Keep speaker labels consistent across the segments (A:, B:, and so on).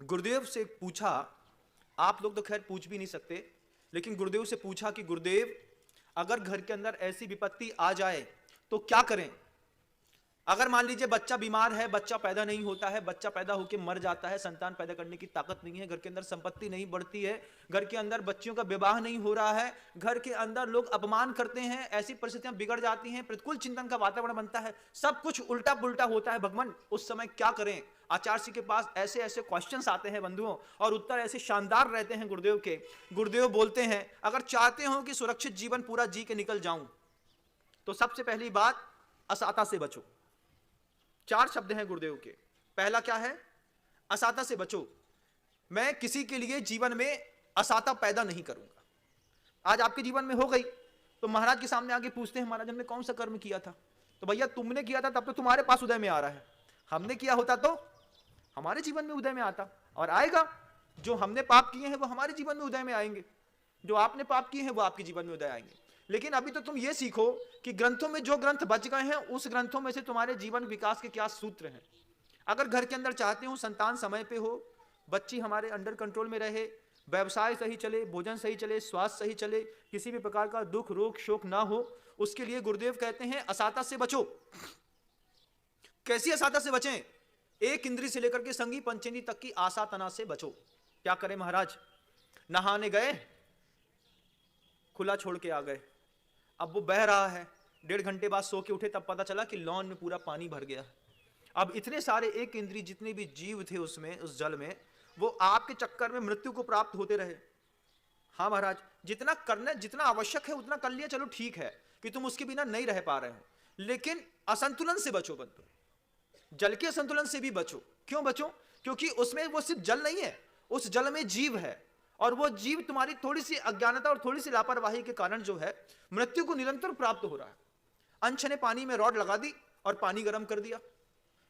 A: गुरुदेव से पूछा, आप लोग तो खैर पूछ भी नहीं सकते, लेकिन गुरुदेव से पूछा कि गुरुदेव अगर घर के अंदर ऐसी विपत्ति आ जाए तो क्या करें। अगर मान लीजिए बच्चा बीमार है, बच्चा पैदा नहीं होता है, बच्चा पैदा होकर मर जाता है, संतान पैदा करने की ताकत नहीं है, घर के अंदर संपत्ति नहीं बढ़ती है, घर के अंदर बच्चियों का विवाह नहीं हो रहा है, घर के अंदर लोग अपमान करते हैं, ऐसी परिस्थितियां बिगड़ जाती हैं, प्रतिकूल चिंतन का वातावरण बनता है, सब कुछ उल्टा पुल्टा होता है। भगवान उस समय क्या करें। आचार्य जी के पास ऐसे ऐसे क्वेश्चंस आते हैं बंधुओं, और उत्तर ऐसे शानदार रहते हैं गुरुदेव के। गुरुदेव बोलते हैं अगर चाहते हो कि सुरक्षित जीवन पूरा जी के निकल जाऊं तो सबसे पहली बात असाता से बचो। 4 शब्द हैं गुरुदेव के। पहला क्या है? असाता से बचो। मैं किसी के लिए जीवन में असाता पैदा नहीं करूंगा। आज आपके जीवन में हो गई तो महाराज के सामने आके पूछते हैं महाराज हमने कौन सा कर्म किया था, तो भैया तुमने किया था तब तो तुम्हारे पास उदय में आ रहा है, हमने किया होता तो हमारे जीवन में उदय में आता और आएगा। जो हमने पाप किए हैं वो हमारे जीवन में उदय में आएंगे, जो आपने पाप किए हैं वो आपके जीवन में उदय आएंगे। लेकिन अभी तो तुम ये सीखो कि ग्रंथों में जो ग्रंथ बच गए हैं उस ग्रंथों में से तुम्हारे जीवन विकास के क्या सूत्र हैं। अगर घर के अंदर चाहते हो संतान समय पे हो, बच्ची हमारे अंडर कंट्रोल में रहे, व्यवसाय सही चले, भोजन सही चले, स्वास्थ्य सही चले, किसी भी प्रकार का दुख रोग शोक ना हो, उसके लिए गुरुदेव कहते हैं असाता से बचो। कैसी असाता से बचें? एक इंद्री से लेकर के संगी पंचेंद्री तक की आसातना से बचो। क्या करें महाराज? नहाने गए, खुला छोड़ के आ गए, अब वो बह रहा है, 1.5 घंटे बाद सो के उठे तब पता चला कि लॉन में पूरा पानी भर गया। अब इतने सारे एक इंद्री जितने भी जीव थे उसमें, उस जल में, वो आपके चक्कर में मृत्यु को प्राप्त होते रहे। हाँ महाराज, जितना करना जितना आवश्यक है उतना कर लिया, चलो ठीक है कि तुम उसके बिना नहीं रह पा रहे हो, लेकिन असंतुलन से बचो बंधु। जल के असंतुलन से भी बचो। क्यों बचो? क्योंकि उसमें वो सिर्फ जल नहीं है, उस जल में जीव है, और वो जीव तुम्हारी थोड़ी सी अज्ञानता और थोड़ी सी लापरवाही के कारण जो है मृत्यु को निरंतर प्राप्त हो रहा है। अंश ने पानी में रॉड लगा दी और पानी गर्म कर दिया।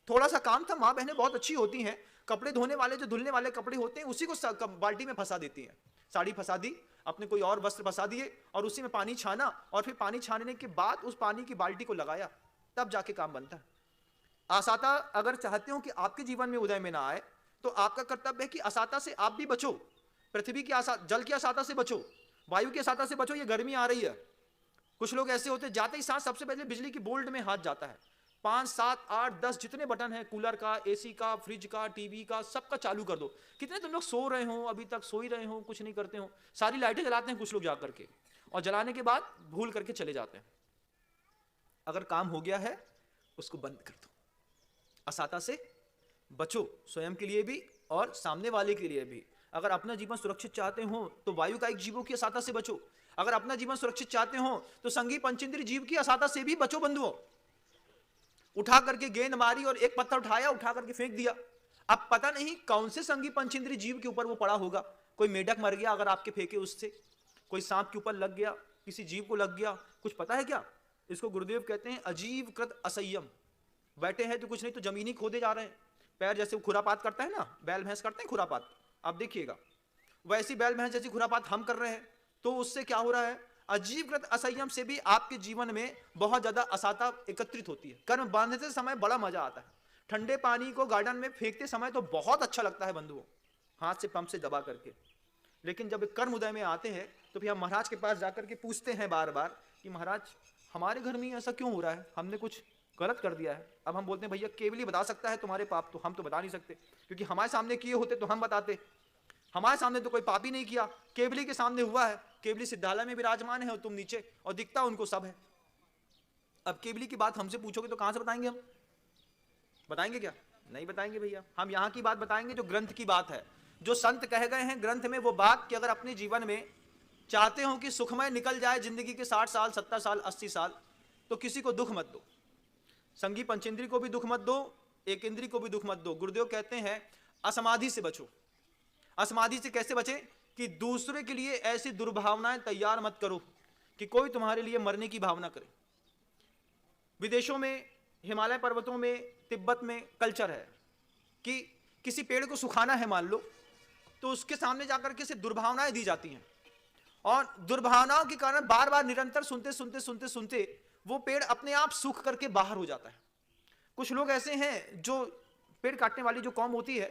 A: थोड़ा सा काम था, मां बहनें बहुत अच्छी होती हैं, कपड़े धोने वाले जो धुलने वाले कपड़े होते हैं उसी को बाल्टी में फंसा देती हैं। साड़ी फंसा दी, अपने कोई और वस्त्र फंसा दिए और उसी में पानी छाना, और फिर पानी छानने के बाद उस पानी की बाल्टी को लगाया, तब जाके काम बनता है। असाता अगर चाहते हो कि आपके जीवन में उदय में ना आए तो आपका कर्तव्य है कि असाता से आप भी बचो। पृथ्वी की जल की असाता से बचो, वायु की असाता से बचो। ये गर्मी आ रही है, कुछ लोग ऐसे होते जाते ही साथ सबसे पहले बिजली की बोल्ट में हाथ जाता है, 5, 7, 8, 10 जितने बटन है, कूलर का, एसी का, फ्रिज का, टीवी का, सबका चालू कर दो। कितने तुम लोग सो रहे हो, अभी तक सो ही रहे हो, कुछ नहीं करते हो, सारी लाइटें जलाते हैं कुछ लोग जा करके, और जलाने के बाद भूल करके चले जाते हैं। अगर काम हो गया है उसको बंद कर दो। असाता से बचो, स्वयं के लिए भी और सामने वाले के लिए भी। अगर अपना जीवन सुरक्षित चाहते हो तो वायु का एक जीवों की असाता से बचो। अगर अपना जीवन सुरक्षित चाहते हो तो संगी पंचेंद्री जीव की असाता से भी बचो बंधुओं। उठा करके गेंद मारी और एक पत्थर उठाया, उठा करके फेंक दिया, अब पता नहीं कौन से संगी पंचेंद्री जीव के ऊपर वो पड़ा होगा। कोई मेढक मर गया अगर आपके फेंके उससे, कोई सांप के ऊपर लग गया, किसी जीव को लग गया, कुछ पता है क्या? इसको गुरुदेव कहते हैं अजीव कृत असंयम। बैठे हैं तो कुछ नहीं तो जमीन ही खोदे जा रहे हैं। पैर जैसे खुरापात करता है ना, बैल भैंस करते हैं खुरापात, आप देखिएगा, वैसी बैल भैंस जैसी खुरापात हम कर रहे हैं। तो उससे क्या हो रहा है? अजीवकृत असंयम से भी आपके जीवन में बहुत ज्यादा असाता एकत्रित होती है। कर्म बांधते समय बड़ा मजा आता है, ठंडे पानी को गार्डन में फेंकते समय तो बहुत अच्छा लगता है बंधुओं, हाथ से पंप से दबा करके। लेकिन जब कर्म उदय में आते हैं तो फिर हम महाराज के पास जाकर के पूछते हैं बार बार कि महाराज हमारे घर में ऐसा क्यों हो रहा है, हमने कुछ गलत कर दिया है। अब हम बोलते हैं भैया केवल ही बता सकता है तुम्हारे पाप, तो हम तो बता नहीं सकते, क्योंकि हमारे सामने किए होते तो हम बताते। हमारे सामने तो कोई पाप ही नहीं किया, केवली के सामने हुआ है, केवली सिद्धालय में विराजमान है और तुम नीचे, और दिखता उनको सब है। अब केवली की बात हमसे पूछोगे तो कहां से बताएंगे हम? बताएंगे क्या? नहीं बताएंगे भैया। हम यहां की बात बताएंगे जो ग्रंथ की बात है, जो संत कह गए हैं ग्रंथ में, वो बात कि अगर अपने जीवन में चाहते हो कि सुखमय निकल जाए जिंदगी के 60 साल, 70 साल, 80 साल, तो किसी को दुख मत दो। संगी पंचेंद्री को भी दुख मत दो, एक इंद्री को भी दुख मत दो। गुरुदेव कहते हैं असमाधि से बचो। असमाधि से कैसे बचें? कि दूसरे के लिए ऐसी दुर्भावनाएं तैयार मत करो कि कोई तुम्हारे लिए मरने की भावना करे। विदेशों में, हिमालय पर्वतों में, तिब्बत में कल्चर है कि किसी पेड़ को सुखाना है मान लो, तो उसके सामने जाकर के सिर्फ दुर्भावनाएं दी जाती हैं, और दुर्भावनाओं के कारण बार बार निरंतर सुनते सुनते सुनते सुनते वो पेड़ अपने आप सूख करके बाहर हो जाता है। कुछ लोग ऐसे हैं जो पेड़ काटने वाली जो कौम होती है,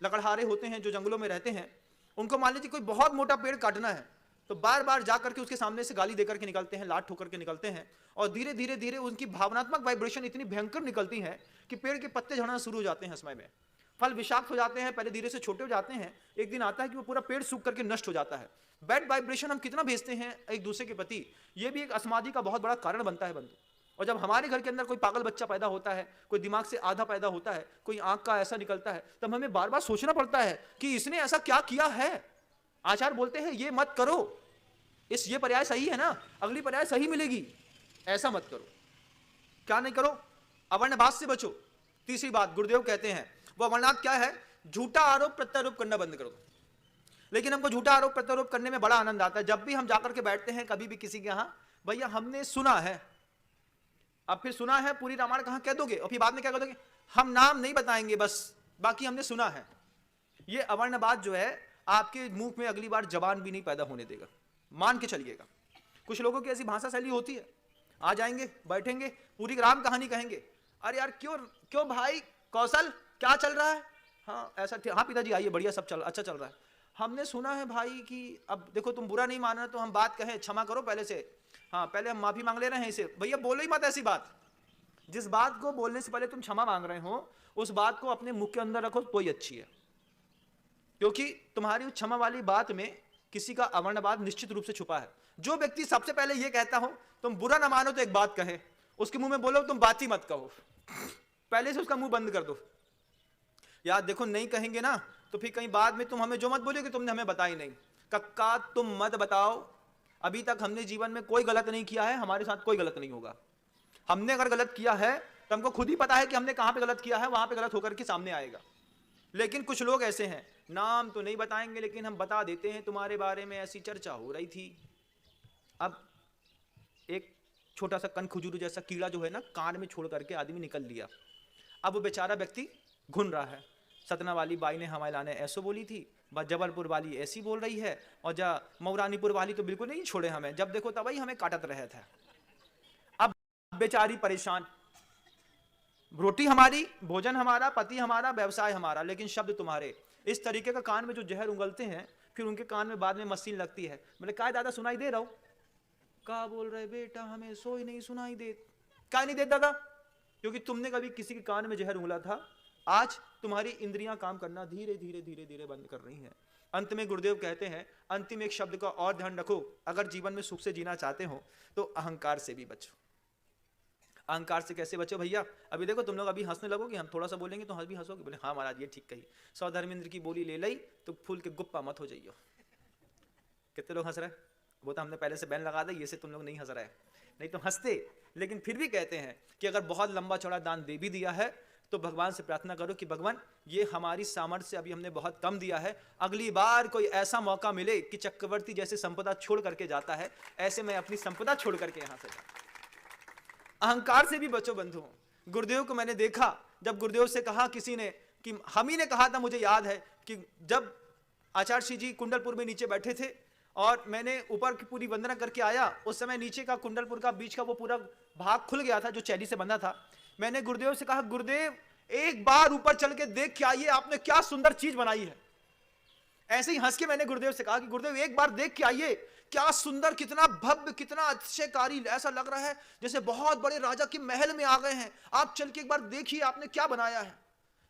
A: लकड़हारे होते हैं जो जंगलों में रहते हैं, उनको मान लीजिए कोई बहुत मोटा पेड़ काटना है तो बार बार जाकर के उसके सामने से गाली देकर के निकलते हैं, लात ठोकर के निकलते हैं, और धीरे धीरे धीरे उनकी भावनात्मक वाइब्रेशन इतनी भयंकर निकलती है कि पेड़ के पत्ते झड़ना शुरू हो जाते हैं समय में, फल विषाक्त हो जाते हैं, पहले धीरे से छोटे हो जाते हैं, एक दिन आता है कि वो पूरा पेड़ सूख करके नष्ट हो जाता है। बैड वाइब्रेशन हम कितना भेजते हैं एक दूसरे के प्रति, ये भी एक असमाधि का बहुत बड़ा कारण बनता है बंधु। और जब हमारे घर के अंदर कोई पागल बच्चा पैदा होता है, कोई दिमाग से आधा पैदा होता है, कोई आंख का ऐसा निकलता है, तब हमें बार बार सोचना पड़ता है कि इसने ऐसा क्या किया है। आचार्य बोलते हैं ये मत करो, ये पर्याय सही है ना, अगली पर्याय सही मिलेगी, ऐसा मत करो। क्या नहीं करो? अवर्णवाद से बचो। तीसरी बात गुरुदेव कहते हैं वो अवर्णवाद क्या है? झूठा आरोप प्रत्यारोप करना बंद करो। लेकिन हमको झूठा आरोप प्रत्यारोप करने में बड़ा आनंद आता है। जब भी हम जाकर के बैठते हैं कभी भी किसी के यहां, भैया हमने सुना है, अब फिर सुना है पूरी रामायण कहां कह दोगे, और फिर बाद में क्या कह दोगे? हम नाम नहीं बताएंगे, बस बाकी हमने सुना है। ये अवर्णवाद जो है आपके मुंह में अगली बार जबान भी नहीं पैदा होने देगा, मान के चलिएगा। कुछ लोगों की ऐसी भाषा शैली होती है, आ जाएंगे बैठेंगे पूरी राम कहानी कहेंगे, अरे यार क्यों भाई कौशल क्या चल रहा है? हाँ ऐसा, हाँ पिताजी आइए, बढ़िया सब अच्छा चल रहा है। हमने सुना है भाई कि अब देखो तुम बुरा नहीं मानना तो हम बात कहें, क्षमा करो पहले से, हाँ पहले हम माफी मांग ले रहे हैं इसे। भैया बोलो ही मत ऐसी बात, जिस बात को बोलने से पहले तुम क्षमा मांग रहे हो उस बात को अपने मुख के अंदर रखो तो ही अच्छी है, क्योंकि तुम्हारी उस क्षमा वाली बात में किसी का अवर्णवाद निश्चित रूप से छुपा है। जो व्यक्ति सबसे पहले ये कहता हो तुम बुरा ना मानो तो एक बात कहे, उसके मुंह में बोलो तुम बात ही मत कहो, पहले से उसका मुंह बंद कर दो। यार देखो नहीं कहेंगे ना तो फिर कहीं बाद में तुम हमें जो मत बोलोगे तुमने हमें बताई नहीं। कक्का तुम मत बताओ, अभी तक हमने जीवन में कोई गलत नहीं किया है, हमारे साथ कोई गलत नहीं होगा। हमने अगर गलत किया है तो हमको खुद ही पता है कि हमने कहां पे गलत किया है, वहां पे गलत होकर के सामने आएगा। लेकिन कुछ लोग ऐसे हैं, नाम तो नहीं बताएंगे लेकिन हम बता देते हैं तुम्हारे बारे में ऐसी चर्चा हो रही थी। अब एक छोटा सा कनखजूर जैसा कीड़ा जो है ना कान में छोड़ करके आदमी निकल लिया। अब वो बेचारा व्यक्ति घुन रहा है, सतना वाली बाई ने हमारे लाने ऐसो बोली थी, जबलपुर वाली ऐसी बोल रही है, और जा मऊरानीपुर वाली तो बिल्कुल नहीं छोड़े हमें, जब देखो तब ही हमें काटत रहे थे। अब बेचारी परेशान, रोटी हमारी, भोजन हमारा, पति हमारा, व्यवसाय हमारा, लेकिन शब्द तुम्हारे। इस तरीके का कान में जो जहर उंगलते हैं फिर उनके कान में बाद में मशीन लगती है। बोले क्या दादा सुनाई दे रहा हूं? क्या बोल रहे बेटा, हमें सोई नहीं सुनाई दे। क्या नहीं देता दादा? क्योंकि तुमने कभी किसी के कान में जहर उंगला था। आज तुम्हारी इंद्रियां काम करना धीरे धीरे धीरे धीरे बंद कर रही हैं। अंत में गुरुदेव कहते हैं अंतिम एक शब्द का और ध्यान रखो, अगर जीवन में सुख से जीना चाहते हो तो अहंकार से भी बचो। अहंकार से कैसे बचो भैया? अभी देखो तुम लोग अभी हंसने लगोगे, हम थोड़ा सा बोलेंगे तो भी हंसोगे, बोले हाँ महाराज ये ठीक कही, सौ धर्मेंद्र की बोली ले ली तो फूल के गुप्पा मत हो जाइयो। कितने लोग हंस रहे हैं? वो तो हमने पहले से बैन लगा दी, ये से तुम लोग नहीं हंस रहे, नहीं तो हंसते। लेकिन फिर भी कहते हैं कि अगर बहुत लंबा चौड़ा दान दे भी दिया है तो भगवान से प्रार्थना करो कि भगवान ये हमारी सामर्थ्य अभी हमने बहुत कम दिया है, अगली बार कोई ऐसा मौका मिले कि चक्रवर्ती जैसे संपदा छोड़ करके जाता है, ऐसे मैं अपनी संपदा छोड़ करके यहां से जाऊं। अहंकार से भी बचो बंधुओं। गुरुदेव को मैंने देखा, जब गुरुदेव से कहा किसी ने कि हम ही ने कहा था, मुझे याद है कि जब आचार्य जी कुंडलपुर में नीचे बैठे थे और मैंने ऊपर की पूरी वंदना करके आया, उस समय नीचे का कुंडलपुर का बीच का वो पूरा भाग खुल गया था जो चैली से बंधा था। मैंने गुरुदेव से कहा गुरुदेव एक बार ऊपर चल के देख के आइए, आपने क्या सुंदर चीज बनाई है। ऐसे ही हंस के मैंने गुरुदेव से कहा कि गुरुदेव एक बार देख के आइए, क्या सुंदर, कितना भव्य, कितना अतिशयकारी, ऐसा लग रहा है जैसे बहुत बड़े राजा के महल में आ गए हैं, आप चल के एक बार देखिए आपने क्या बनाया है।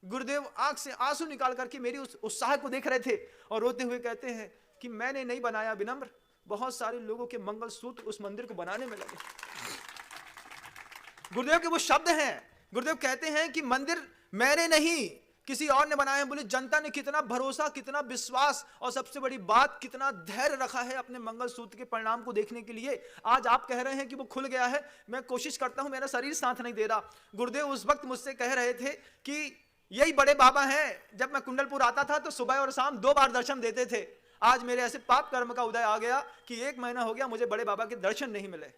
A: गुरुदेव आंख से आंसू निकाल करके मेरी उस उत्साह को देख रहे थे और रोते हुए कहते हैं कि मैंने नहीं बनाया विनम्र, बहुत सारे लोगों के मंगलसूत्र उस मंदिर को बनाने में लगे। गुरुदेव के वो शब्द हैं, गुरुदेव कहते हैं कि मंदिर मैंने नहीं किसी और ने बनाया है। बोले जनता ने कितना भरोसा, कितना विश्वास और सबसे बड़ी बात कितना धैर्य रखा है अपने मंगलसूत्र के परिणाम को देखने के लिए। आज आप कह रहे हैं कि वो खुल गया है, मैं कोशिश करता हूं, मेरा शरीर साथ नहीं दे रहा। गुरुदेव उस वक्त मुझसे कह रहे थे कि यही बड़े बाबा हैं, जब मैं कुंडलपुर आता था तो सुबह और शाम 2 बार दर्शन देते थे। आज मेरे ऐसे पाप कर्म का उदय आ गया कि 1 महीना हो गया मुझे बड़े बाबा के दर्शन नहीं मिले।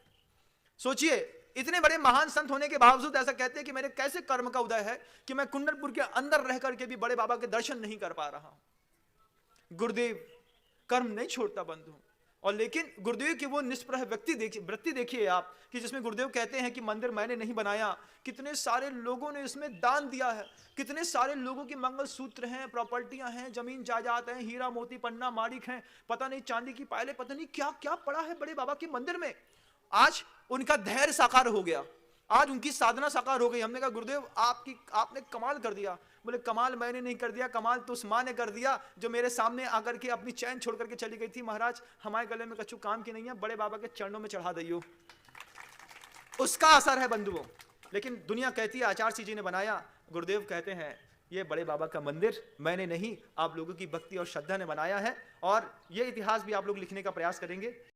A: सोचिए इतने बड़े महान संत होने के बावजूद ऐसा कहते हैं कि मेरे कैसे कर्म का उदय है कि मैं कुंडलपुर के अंदर रह करके भी बड़े बाबा के दर्शन नहीं कर पा रहा हूं। गुरुदेव कर्म नहीं छोड़ता बंधु, और लेकिन गुरुदेव की वो निष्प्रह वृत्ति देखिए आप, कि जिसमें गुरुदेव कहते हैं कि मंदिर मैंने नहीं बनाया, कितने सारे लोगों ने इसमें दान दिया है, कितने सारे लोगों के मंगलसूत्र हैं, प्रॉपर्टियां हैं, जमीन जायदाद हैं, हीरा मोती पन्ना माणिक हैं, पता नहीं चांदी की पायलें, पता नहीं क्या क्या पड़ा है बड़े बाबा के मंदिर में। आज उनका धैर्य साकार हो गया, आज उनकी साधना साकार हो गई। हमने कहा गुरुदेव आपने कमाल कर दिया। बोले कमाल मैंने नहीं कर दिया, कमाल तो उस माँ ने कर दिया जो मेरे सामने आकर के अपनी चैन छोड़ करके चली गई थी। महाराज हमारे गले में कछु काम की नहीं है, बड़े बाबा के चरणों में चढ़ा दियो। उसका असर है बंधुओं। लेकिन दुनिया कहती है आचार्य जी ने बनाया, गुरुदेव कहते हैं ये बड़े बाबा का मंदिर मैंने नहीं, आप लोगों की भक्ति और श्रद्धा ने बनाया है। और ये इतिहास भी आप लोग लिखने का प्रयास करेंगे।